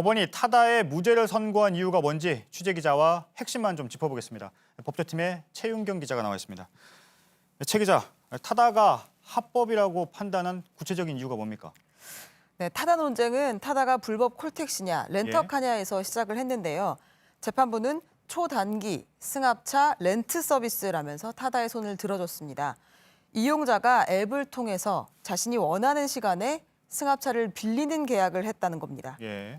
법원이 타다의 무죄를 선고한 이유가 뭔지 취재 기자와 핵심만 좀 짚어보겠습니다. 법조팀의 최윤경 기자가 나와 있습니다. 최 기자, 타다가 합법이라고 판단한 구체적인 이유가 뭡니까? 네, 타다 논쟁은 타다가 불법 콜택시냐, 렌터카냐에서 시작을 했는데요. 재판부는 초단기, 승합차, 렌트 서비스라면서 타다의 손을 들어줬습니다. 이용자가 앱을 통해서 자신이 원하는 시간에 승합차를 빌리는 계약을 했다는 겁니다.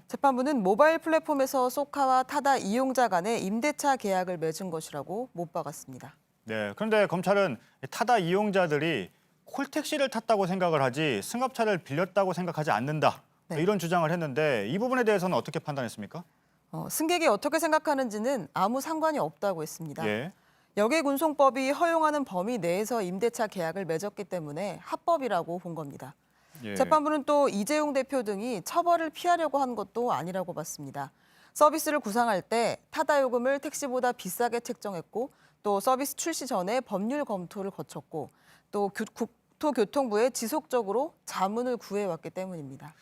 재판부는 모바일 플랫폼에서 쏘카와 타다 이용자 간의 임대차 계약을 맺은 것이라고 못 박았습니다. 네, 그런데 검찰은 타다 이용자들이 콜택시를 탔다고 생각을 하지 승합차를 빌렸다고 생각하지 않는다. 네. 이런 주장을 했는데 이 부분에 대해서는 어떻게 판단했습니까? 승객이 어떻게 생각하는지는 아무 상관이 없다고 했습니다. 예. 역외군송법이 허용하는 범위 내에서 임대차 계약을 맺었기 때문에 합법이라고 본 겁니다. 예. 재판부는 또 이재용 대표 등이 처벌을 피하려고 한 것도 아니라고 봤습니다. 서비스를 구상할 때 타다 요금을 택시보다 비싸게 책정했고 또 서비스 출시 전에 법률 검토를 거쳤고 또 국토교통부에 지속적으로 자문을 구해왔기 때문입니다.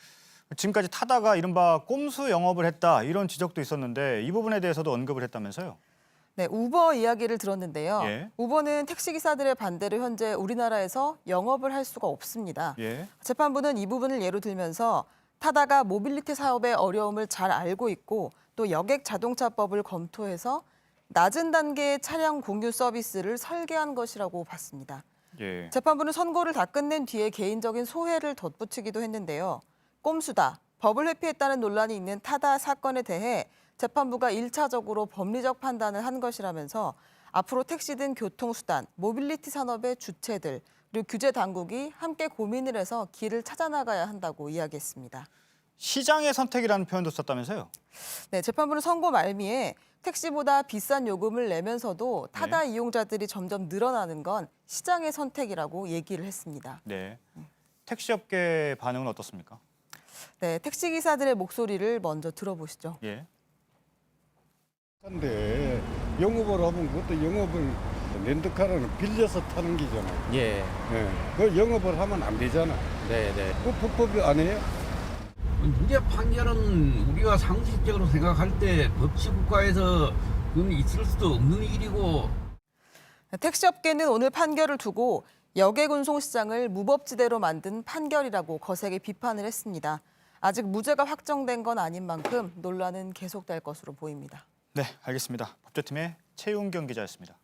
지금까지 타다가 이른바 꼼수 영업을 했다 이런 지적도 있었는데 이 부분에 대해서도 언급을 했다면서요? 네, 우버 이야기를 들었는데요. 예. 우버는 택시기사들의 반대로 현재 우리나라에서 영업을 할 수가 없습니다. 예. 재판부는 이 부분을 예로 들면서 타다가 모빌리티 사업의 어려움을 잘 알고 있고 또 여객 자동차법을 검토해서 낮은 단계의 차량 공유 서비스를 설계한 것이라고 봤습니다. 예. 재판부는 선고를 다 끝낸 뒤에 개인적인 소회를 덧붙이기도 했는데요. 꼼수다, 법을 회피했다는 논란이 있는 타다 사건에 대해 재판부가 1차적으로 법리적 판단을 한 것이라면서 앞으로 택시 등 교통수단, 모빌리티 산업의 주체들, 그리고 규제 당국이 함께 고민을 해서 길을 찾아나가야 한다고 이야기했습니다. 시장의 선택이라는 표현도 썼다면서요? 네, 재판부는 선고 말미에 택시보다 비싼 요금을 내면서도 타다 이용자들이 점점 늘어나는 건 시장의 선택이라고 얘기를 했습니다. 네. 택시업계 반응은 어떻습니까? 네, 택시기사들의 목소리를 먼저 들어보시죠. 예. 근데 영업을 하면 그것도 영업을 렌트카라는 빌려서 타는 기잖아요. 예. 예. 그 영업을 하면 안 되잖아. 네네. 그 불법이 아니에요? 무죄 판결은 우리가 상식적으로 생각할 때 법치국가에서 그건 있을 수도 없는 일이고. 택시업계는 오늘 판결을 두고 역외운송시장을 무법지대로 만든 판결이라고 거세게 비판을 했습니다. 아직 무죄가 확정된 건 아닌 만큼 논란은 계속될 것으로 보입니다. 네, 알겠습니다. 법조팀의 최윤경 기자였습니다.